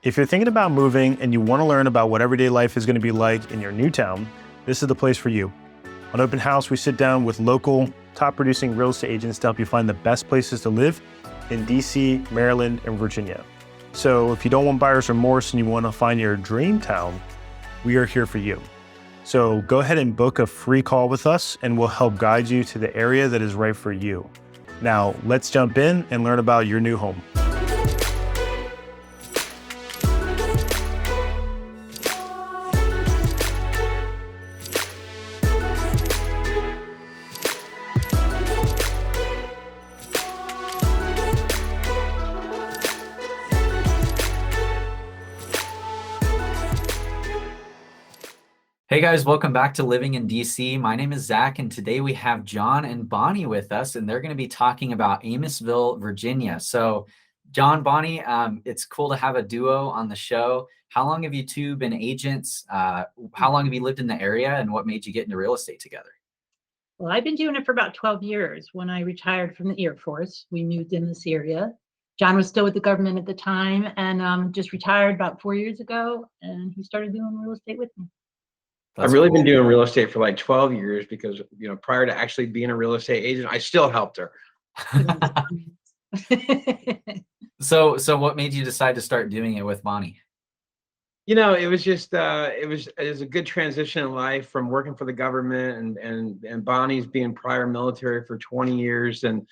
If you're thinking about moving and you want to learn about what everyday life is going to be like in your new town, this is the place for you. On Open House, we sit down with local, top producing real estate agents to help you find the best places to live in DC, Maryland, and Virginia. So if you don't want buyer's remorse and you want to find your dream town, we are here for you. So go ahead and book a free call with us and we'll help guide you to the area that is right for you. Now, let's jump in and learn about your new home. Hey guys, welcome back to Living in DC. My name is Zach, and today we have John and Bonnie with us, and they're going to be talking about Amosville, Virginia. So, John, Bonnie, it's cool to have a duo on the show. How long have you two been agents? How long have you lived in the area, and what made you get into real estate together? Well, I've been doing it for about 12 years. When I retired from the Air Force, we moved in this area. John was still with the government at the time and just retired about 4 years ago, and he started doing real estate with me. I've really been doing real estate for like 12 years because, prior to actually being a real estate agent, I still helped her. So what made you decide to start doing it with Bonnie? It was just it was a good transition in life from working for the government and Bonnie's being prior military for 20 years and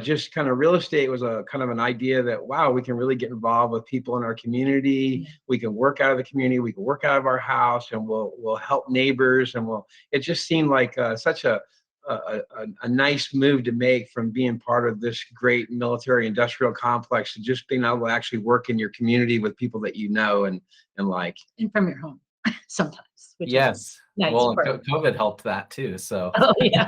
just kind of real estate was a kind of an idea that, wow, we can really get involved with people in our community. Yeah. We can work out of the community. We can work out of our house, and we'll help neighbors. And it just seemed like such a nice move to make from being part of this great military industrial complex to just being able to actually work in your community with people that you know and like. And from your home sometimes. Which yes. Nice. Well, COVID helped that too. So. Oh yeah.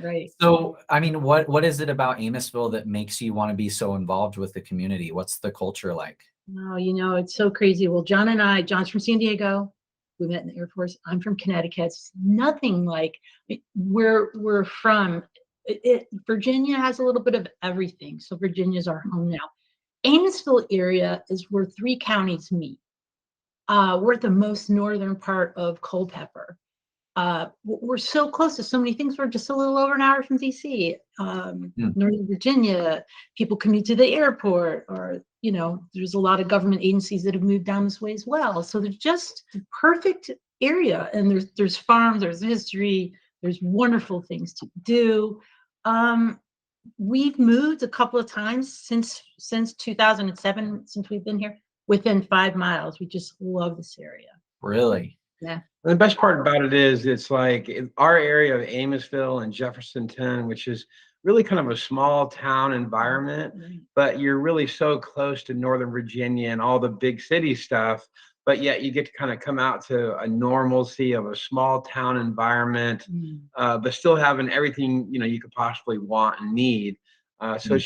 Right. So, I mean, what is it about Amosville that makes you want to be so involved with the community? What's the culture like? No, it's so crazy. Well, John's from San Diego. We met in the Air Force. I'm from Connecticut. It's nothing like where we're from. Virginia has a little bit of everything. So Virginia's our home now. Amosville area is where 3 counties meet. We're at the most northern part of Culpeper. We're so close to so many things. We're just a little over an hour from DC. Northern Virginia, people commute to the airport, or there's a lot of government agencies that have moved down this way as well. So there's just the perfect area, and there's farms, there's history, there's wonderful things to do. We've moved a couple of times since 2007, since we've been here, within 5 miles. We just love this area. Really? Yeah. The best part about it is it's like our area of Amosville and Jeffersonton, which is really kind of a small town environment, but you're really so close to Northern Virginia and all the big city stuff, but yet you get to kind of come out to a normalcy of a small town environment, but still having everything, you could possibly want and need. So it's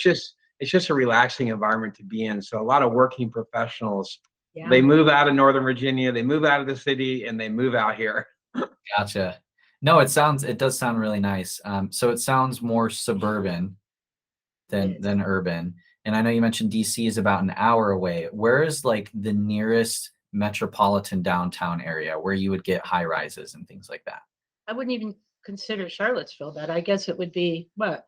just a relaxing environment to be in. So a lot of working professionals, they move out of Northern Virginia, they move out of the city, and they move out here. Gotcha. No, it does sound really nice. So it sounds more suburban than urban. And I know you mentioned DC is about an hour away. Where is like the nearest metropolitan downtown area where you would get high rises and things like that? I wouldn't even consider Charlottesville that. I guess it would be what?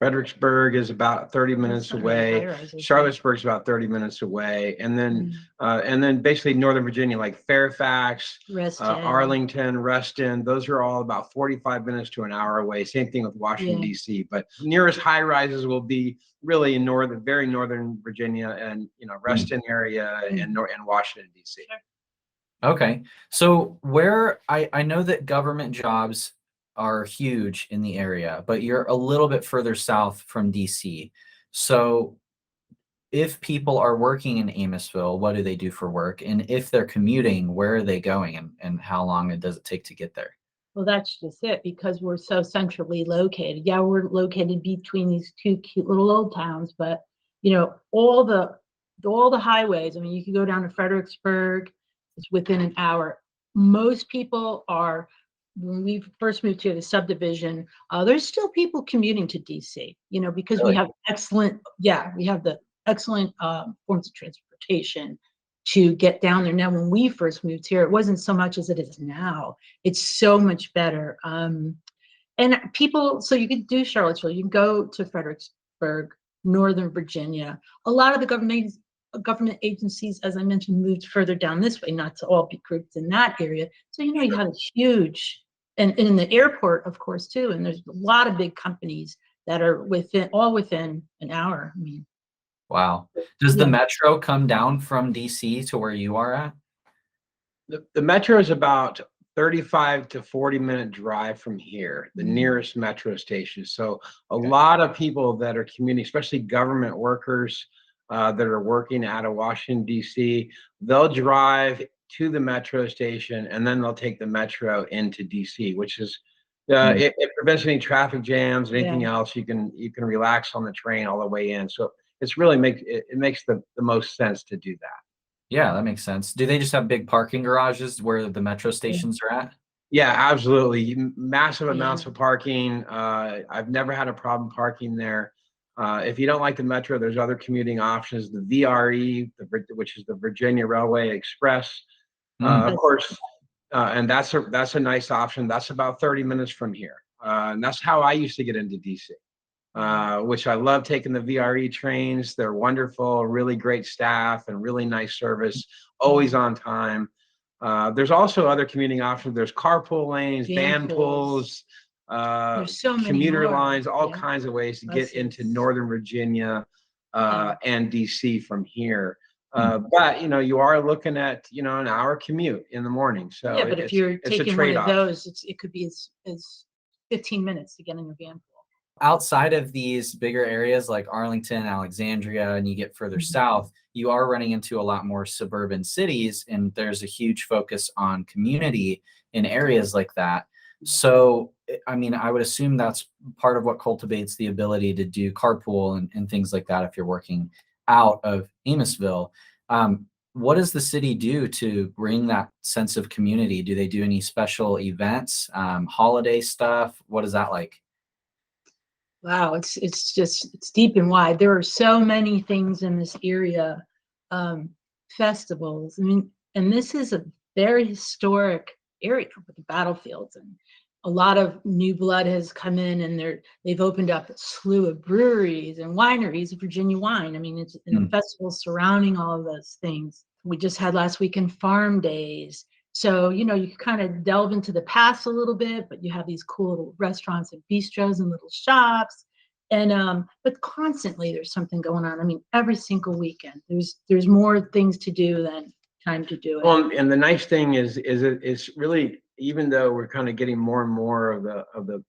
Fredericksburg is about 30 minutes away. Charlottesburg's about 30 minutes away. And then basically Northern Virginia, like Fairfax, Arlington, Reston, those are all about 45 minutes to an hour away. Same thing with Washington, D.C. But nearest high rises will be really in very northern Virginia and, Reston area and Washington, D.C. Okay. So where I know that government jobs are huge in the area, but you're a little bit further south from DC. So if people are working in Amosville, what do they do for work? And if they're commuting, where are they going and how long does it take to get there? Well, that's just it, because we're so centrally located. Yeah, we're located between these 2 cute little old towns, but all the highways, I mean, you can go down to Fredericksburg, it's within an hour. Most people are, when we first moved to the subdivision, there's still people commuting to DC, because we have excellent, we have the excellent forms of transportation, to get down there. Now, when we first moved here, it wasn't so much as it is now. It's so much better. And people, so you could do Charlottesville, you can go to Fredericksburg, Northern Virginia. A lot of the government agencies, as I mentioned, moved further down this way, not to all be grouped in that area. So, you know, you have a huge, and in the airport, of course, too. And there's a lot of big companies that are all within an hour. I mean, Wow. Does the metro come down from DC to where you are at? The metro is about 35 to 40-minute drive from here, the nearest metro station. So a lot of people that are commuting, especially government workers that are working out of Washington, D.C., they'll drive to the metro station and then they'll take the metro into D.C., which is it prevents any traffic jams and anything else. You can relax on the train all the way in. So it's really makes the most sense to do that. Yeah, that makes sense. Do they just have big parking garages where the metro stations are at? Yeah, absolutely. Massive amounts of parking. I've never had a problem parking there. If you don't like the metro, there's other commuting options. The VRE, which is the Virginia Railway Express, of course, and that's a nice option. That's about 30 minutes from here, and that's how I used to get into DC. Which I love taking the VRE trains. They're wonderful, really great staff and really nice service, always on time. There's also other commuting options. There's carpool lanes, van pools, there's so many commuter more. lines, all kinds of ways to get into Northern Virginia and DC from here. But, you know, you are looking at, you know, an hour commute in the morning. So yeah, but if you're taking one of those, it could be as 15 minutes to get in your van pool. Outside of these bigger areas like Arlington, Alexandria, and you get further south, you are running into a lot more suburban cities, and there's a huge focus on community in areas like that. So, I mean, I would assume that's part of what cultivates the ability to do carpool and things like that if you're working out of Amissville. What does the city do to bring that sense of community? Do they do any special events, holiday stuff? What is that like? Wow, it's deep and wide. There are so many things in this area, festivals. I mean, and this is a very historic area with the battlefields, and a lot of new blood has come in, and they've opened up a slew of breweries and wineries, Virginia wine. I mean, it's the festivals surrounding all of those things. We just had last weekend farm days. So, you know, you can kind of delve into the past a little bit, but you have these cool little restaurants and bistros and little shops. And but constantly there's something going on. I mean, every single weekend there's more things to do than time to do it. Well, and the nice thing is it's really, even though we're kind of getting more and more of the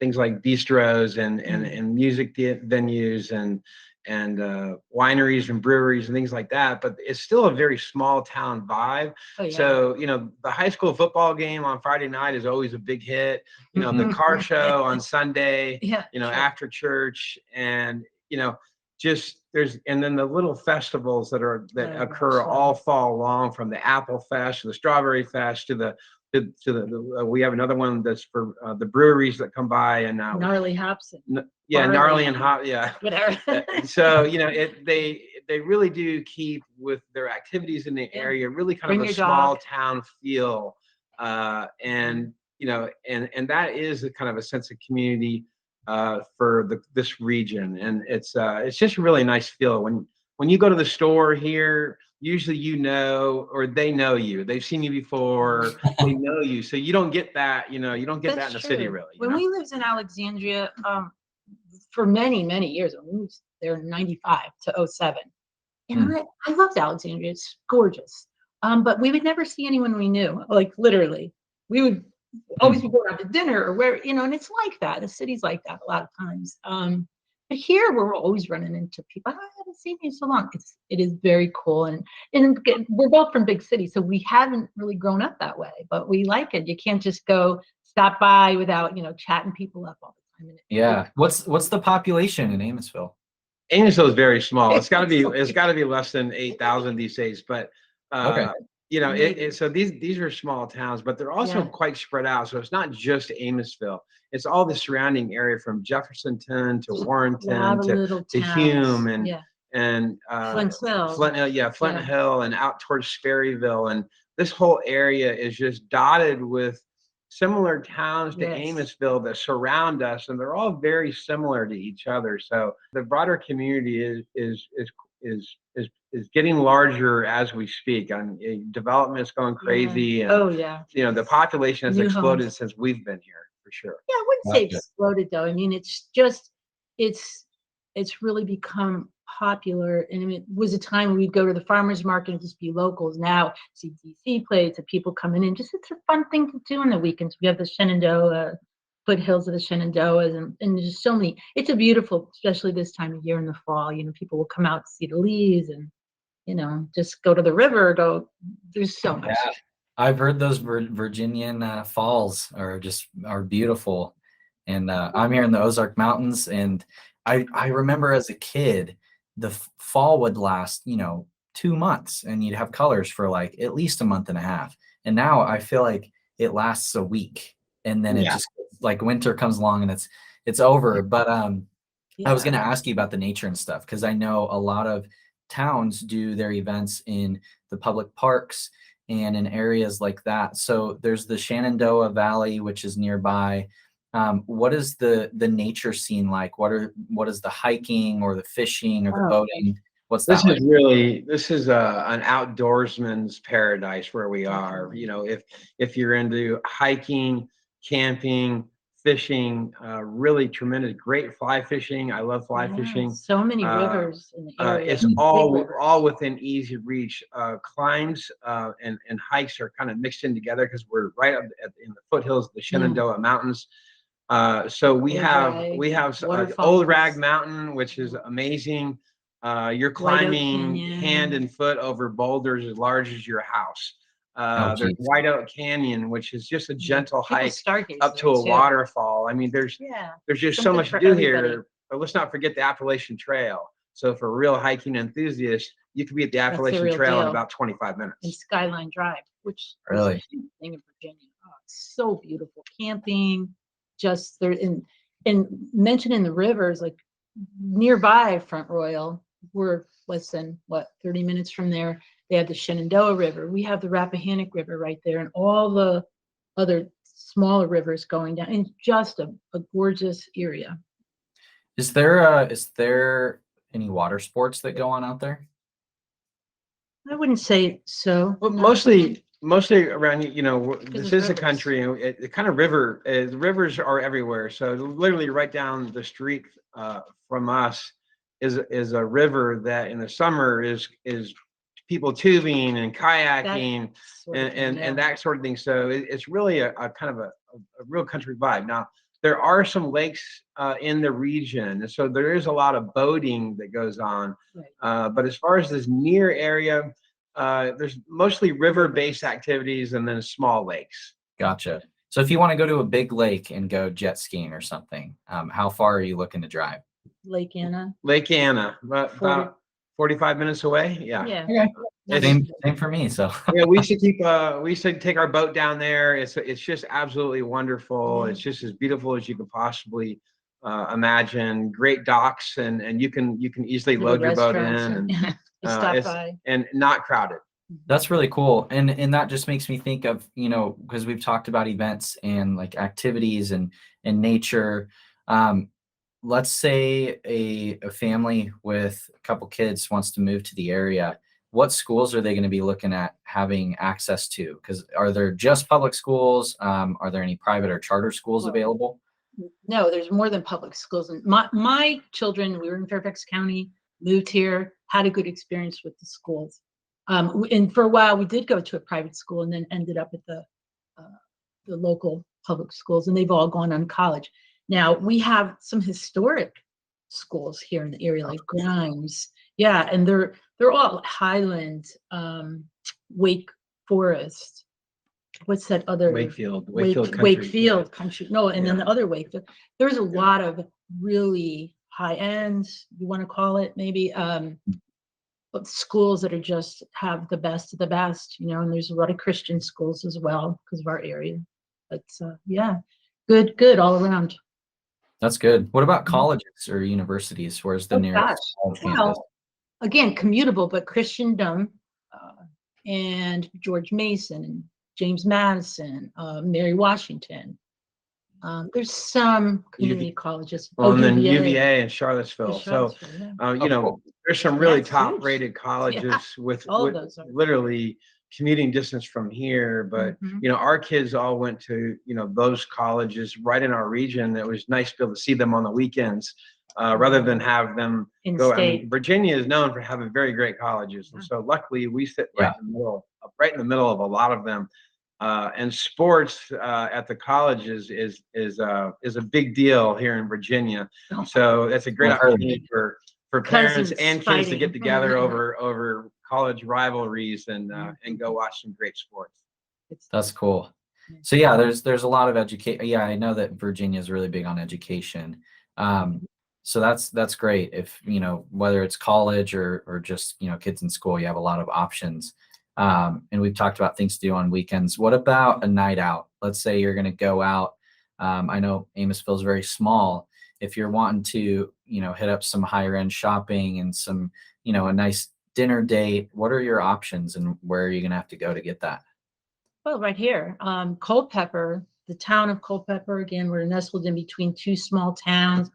things like bistros and music venues and wineries and breweries and things like that, but it's still a very small town vibe. Oh, yeah. So, you know, the high school football game on Friday night is always a big hit. You know, the car show on Sunday, you know, after church, and, you know, just and then the little festivals that occur all fall long, from the Apple Fest to the Strawberry Fest to the we have another one that's for the breweries that come by, and gnarly hops. Gnarly and hop, whatever. So, you know, they really do keep with their activities in the area, really kind of a small town feel, and you know, and that is a kind of a sense of community for this region, and it's just a really nice feel when you go to the store here. Usually, you know, or they know you. They've seen you before. They know you, so you don't get that. You know, you don't get that in the city, really. When we lived in Alexandria for many years, we moved there in '95 to '07, and I loved Alexandria. It's gorgeous, but we would never see anyone we knew. Like, literally, we would always be going out to dinner or where, you know. And it's like that. The city's like that a lot of times. But here we're always running into people. I haven't seen you so long. It is very cool, and we're both from big cities, so we haven't really grown up that way. But we like it. You can't just stop by without, you know, chatting people up all the time. Yeah. What's the population in Amissville? Amissville is very small. It's got to be less than 8,000 these days. But you know, so these are small towns, but they're also quite spread out. So it's not just Amissville. It's all the surrounding area, from Jeffersonton to Warrenton to Hume, and and Flint Hill. Flint Hill, yeah, Flint Yeah. Hill, and out towards Sperryville, and this whole area is just dotted with similar towns to Yes. Amosville that surround us, and they're all very similar to each other. So the broader community is getting larger as we speak. And development is going crazy, and Oh yeah. the population has New exploded homes. since we've been here, for sure. Yeah, I wouldn't say Gotcha. exploded though. I mean, it's just it's really become popular. And I mean, it was a time when we'd go to the farmers market and just be locals. Now see DC plates and people coming in. Just it's a fun thing to do on the weekends. We have the Shenandoah foothills of the Shenandoahs, and there's just so many. It's a beautiful, especially this time of year in the fall. People will come out to see the leaves and just go to the river. There's so much. Yeah. I've heard those Virginian falls are beautiful, and I'm here in the Ozark Mountains, and I remember as a kid, the fall would last 2 months, and you'd have colors for like at least a month and a half, and now I feel like it lasts a week, and then it Yeah. just like winter comes along and it's over. But I was going to ask you about the nature and stuff, because I know a lot of towns do their events in the public parks and in areas like that. So there's the Shenandoah Valley, which is nearby. What is the nature scene like? What is the hiking or the fishing or the boating? What's that like? This is an outdoorsman's paradise where we are. If you're into hiking, camping, fishing, really tremendous, great fly fishing. I love fly fishing. So many rivers in the area. It's all within easy reach. Climbs and hikes are kind of mixed in together because we're right up in the foothills of the Shenandoah Mountains. So we have Old Rag Mountain, which is amazing. You're climbing hand and foot over boulders as large as your house. There's White Oak Canyon, which is just a gentle hike up to a waterfall. I mean, there's just so much to do here. But let's not forget the Appalachian Trail. So for real hiking enthusiasts, you could be at the Appalachian Trail in about 25 minutes. And Skyline Drive, which really is a huge thing in Virginia. Oh, it's so beautiful. Camping, just there, and mentioning the rivers, like nearby Front Royal, we're less than 30 minutes from there. They have the Shenandoah River. We have the Rappahannock River right there, and all the other smaller rivers going down, and just a gorgeous area. Is there any water sports that go on out there? I wouldn't say so. Well, mostly around, this is a country, and the kind of river, the rivers are everywhere. So literally right down the street from us is a river that in the summer is people tubing and kayaking and that sort of thing. So it's really a kind of a real country vibe. Now, there are some lakes in the region, so there is a lot of boating that goes on. Right. But as far as this near area, there's mostly river-based activities and then small lakes. Gotcha. So if you want to go to a big lake and go jet skiing or something, how far are you looking to drive? Lake Anna. Lake Anna, about 45 minutes away. Yeah. Okay. Same for me. So yeah, we used to take our boat down there. It's just absolutely wonderful. It's just as beautiful as you could possibly imagine. Great docks, and you can easily load your boat in and stop by. And not crowded. That's really cool. And that just makes me think of, because we've talked about events and like activities and nature. Let's say a family with a couple kids wants to move to the area. What schools are they going to be looking at having access to? Because are there just public schools? Are there any private or charter schools available? No, there's more than public schools. And my children, we were in Fairfax County, moved here, had a good experience with the schools. And for a while, we did go to a private school and then ended up at the local public schools, and they've all gone on college. Now, we have some historic schools here in the area, like Grimes. Yeah, and they're all Highland, Wake Forest. What's that other? Wakefield Country. No, and then the other Wakefield. There's a lot of really high end, you want to call it maybe, schools that are just have the best of the best, and there's a lot of Christian schools as well because of our area. But yeah, good all around. That's good. What about colleges or universities? Where's the nearest college campus? again, commutable, but Christendom, and George Mason and James Madison, Mary Washington. There's some community colleges. Well, and then UVA. UVA and Charlottesville. So, yeah. you know, cool. there's some really That's huge. top-rated colleges with All of those are. literally commuting distance from here. But Mhm. you know, our kids all went to those colleges right in our region. It was nice to be able to see them on the weekends, rather than have them In go. I state. mean, Virginia is known for having very great colleges, and so luckily we sit right in the middle, of a lot of them. And sports at the colleges is a big deal here in Virginia. Oh. So that's a great I've heard of opportunity for parents Cousins and kids to get fighting. together over college rivalries and go watch some great sports. That's cool. So yeah, there's a lot of education. Yeah, I know that Virginia is really big on education. So that's great. If whether it's college or just kids in school, you have a lot of options. And we've talked about things to do on weekends. What about a night out? Let's say you're going to go out. I know Amosville is very small. If you're wanting to hit up some higher end shopping and some a nice dinner date, what are your options and where are you going to have to go to get that? Well, right here, Culpeper, the town of Culpeper. Again, we're nestled in between two small towns.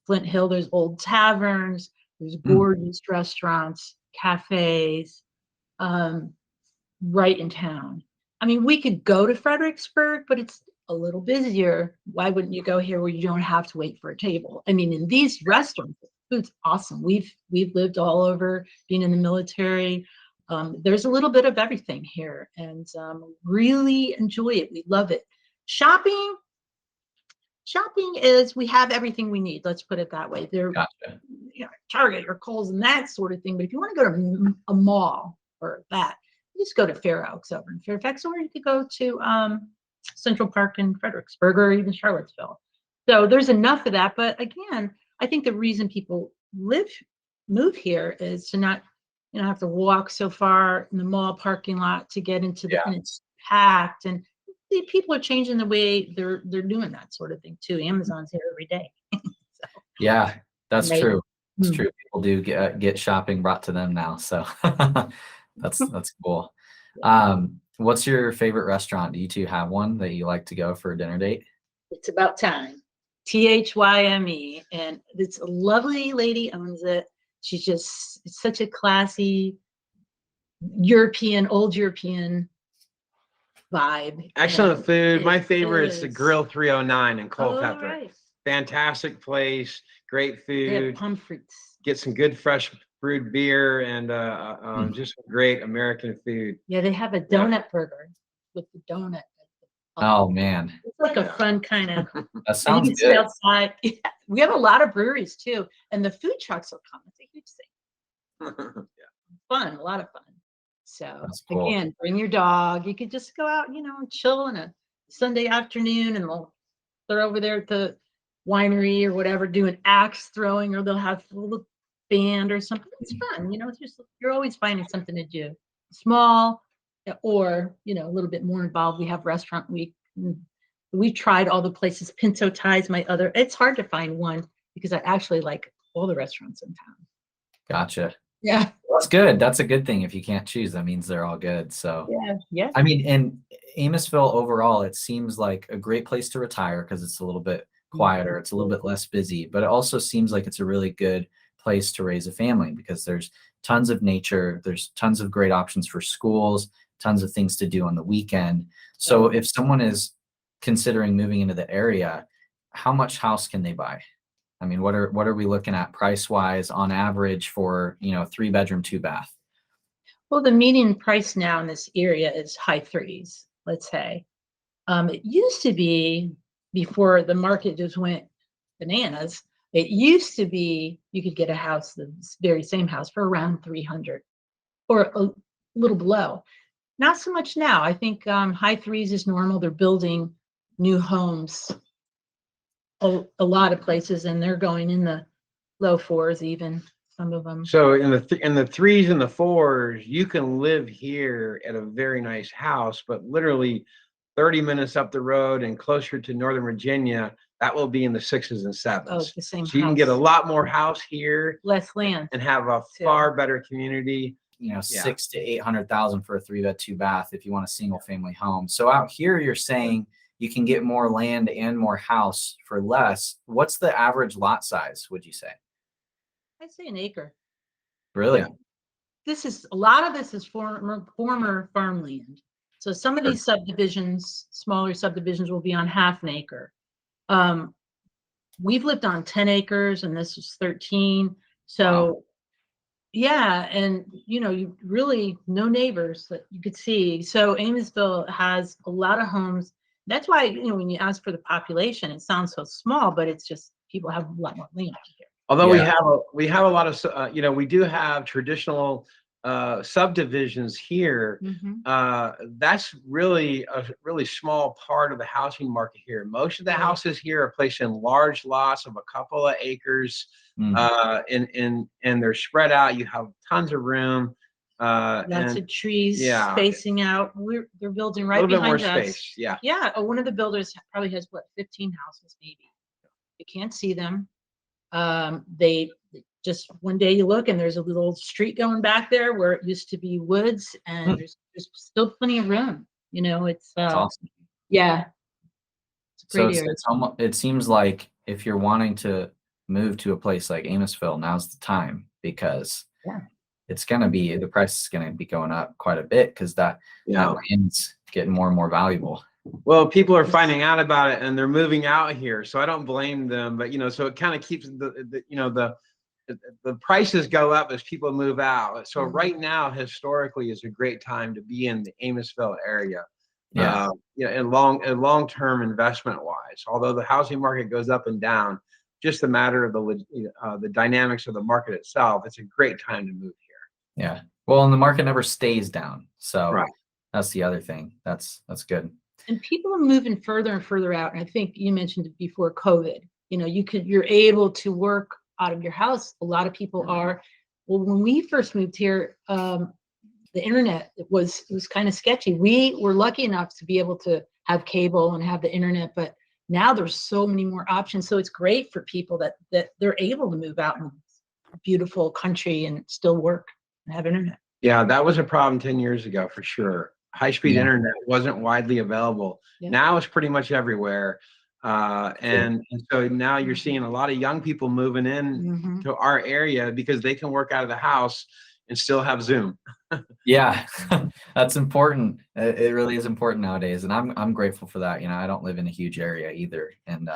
Flint Hill, there's old taverns, there's gorgeous restaurants, cafes, right in town. I mean, we could go to Fredericksburg, but it's a little busier. Why wouldn't you go here where you don't have to wait for a table? I mean, in these restaurants, the food's awesome. We've lived all over, being in the military. There's a little bit of everything here, and really enjoy it. We love it. Shopping is, we have everything we need. Let's put it that way. There, Gotcha. Target or Kohl's and that sort of thing. But if you want to go to a mall or that, you just go to Fair Oaks over in Fairfax, or you could go to Central Park in Fredericksburg or even Charlottesville. So there's enough of that. But again, I think the reason people move here is to not have to walk so far in the mall parking lot to get into and it's packed, and people are changing the way they're doing that sort of thing too. Amazon's here every day. So, yeah, that's maybe. true. It's true. People do get shopping brought to them now. So that's cool. What's your favorite restaurant? Do you two have one that you like to go for a dinner date? It's about time. THYME, and it's a lovely lady owns it. She's it's such a classy old European vibe. Excellent food. My favorite is the Grill 309 in Culpeper. Right. Fantastic place, great food. They have pomfrets. Get some good fresh brewed beer and just great American food. Yeah, they have a donut burger with the donut. Oh man, it's like a fun kind of. That sounds you can good. Outside. Yeah. We have a lot of breweries too, and the food trucks will come. It's a huge thing. Fun, a lot of fun. So cool. Again, bring your dog. You could just go out, and chill on a Sunday afternoon, and they're over there at the winery or whatever doing axe throwing, or they'll have a little band or something. It's fun, it's just, you're always finding something to do. Small or a little bit more involved. We have restaurant week. We've tried all the places. Pinto Thai's it's hard to find one because I actually like all the restaurants in town. Gotcha. Yeah. That's good. That's a good thing. If you can't choose, that means they're all good. So yeah. I mean, in Amosville overall, it seems like a great place to retire because it's a little bit quieter. It's a little bit less busy, but it also seems like it's a really good place to raise a family because there's tons of nature. There's tons of great options for schools, tons of things to do on the weekend. So if someone is considering moving into the area, how much house can they buy? I mean, what are we looking at price wise on average for 3-bedroom, 2-bath? Well, the median price now in this area is high threes, let's say. It used to be, before the market just went bananas, it used to be you could get a house, the very same house, for around 300 or a little below. Not so much now. I think high threes is normal. They're building new homes a lot of places, and they're going in the low fours, even some of them. So in the threes and the fours, you can live here at a very nice house, but literally 30 minutes up the road and closer to Northern Virginia, that will be in the 6s and Oh, 7s. the same So you can get a house. lot more house here Less land. and have a too. far better community. You know, Yeah. 6 to 800,000 for a 3-bed 2-bath if you want a single family home. So out here, you're saying you can get more land and more house for less. What's the average lot size, would you say? I'd say an acre. Really? Yeah. This is, a lot of this is former farmland. So some of Sure. these subdivisions, smaller subdivisions, will be on half an acre. We've lived on 10 acres and this was 13. So yeah, and you know, you really no neighbors that you could see. So Amosville has a lot of homes. That's why, you know, when you ask for the population, it sounds so small, but it's just people have a lot more land here. Although Yeah. we have a lot of, you know, we do have traditional subdivisions here. That's really a really small part of the housing market here. Most of the Right. houses here are placed in large lots of a couple of acres, and they're spread out. You have tons of room. Lots And of trees yeah, spacing out. They're building a right little bit more behind us. space. Yeah. Yeah, one of the builders probably has what, 15 houses maybe. You can't see them. They just one day you look and there's a little street going back there where it used to be woods, and there's still plenty of room. You know, it's That's awesome. yeah, it's a So great area. it's almost, it seems like if you're wanting to move to a place like Amosville, now's the time, because Yeah. it's going to be, the price is going to be going up quite a bit because that land's getting more and more valuable. Well, people are finding out about it and they're moving out here, so I don't blame them. But you know, so it kind of keeps the you know the prices go up as people move out. So right now, historically, is a great time to be in the Amosville area. Yeah. You know, and long-term investment wise. Although the housing market goes up and down, just a matter of the dynamics of the market itself. It's a great time to move here. Yeah. Well, and the market never stays down. So Right. that's the other thing. That's good. And people are moving further and further out. And I think you mentioned it before COVID. You know, you're able to work out of your house. A lot of people are. Well, when we first moved here, the internet it was kind of sketchy. We were lucky enough to be able to have cable and have the internet, but now there's so many more options. So it's great for people that they're able to move out in a beautiful country and still work and have internet. Yeah, that was a problem 10 years ago for sure. High-speed internet wasn't widely available. Yeah. Now it's pretty much everywhere. And so now you're seeing a lot of young people moving in to our area because they can work out of the house and still have Zoom. Yeah, that's important. It really is important nowadays. And I'm grateful for that. You know, I don't live in a huge area either. And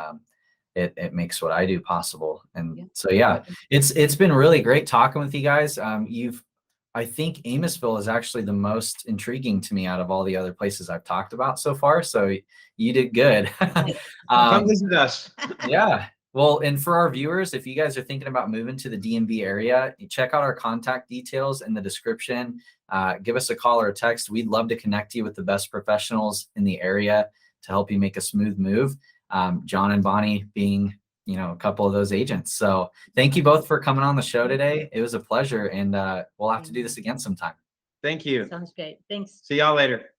it makes what I do possible. And so, yeah, it's been really great talking with you guys. I think Amosville is actually the most intriguing to me out of all the other places I've talked about so far. So you did good. Come visit us. Yeah. Well, and for our viewers, if you guys are thinking about moving to the DMV area, check out our contact details in the description. Give us a call or a text. We'd love to connect you with the best professionals in the area to help you make a smooth move. John and Bonnie being, you know, a couple of those agents. So thank you both for coming on the show today. It was a pleasure, and we'll have to do this again sometime. Thank you. Sounds great. Thanks. See y'all later.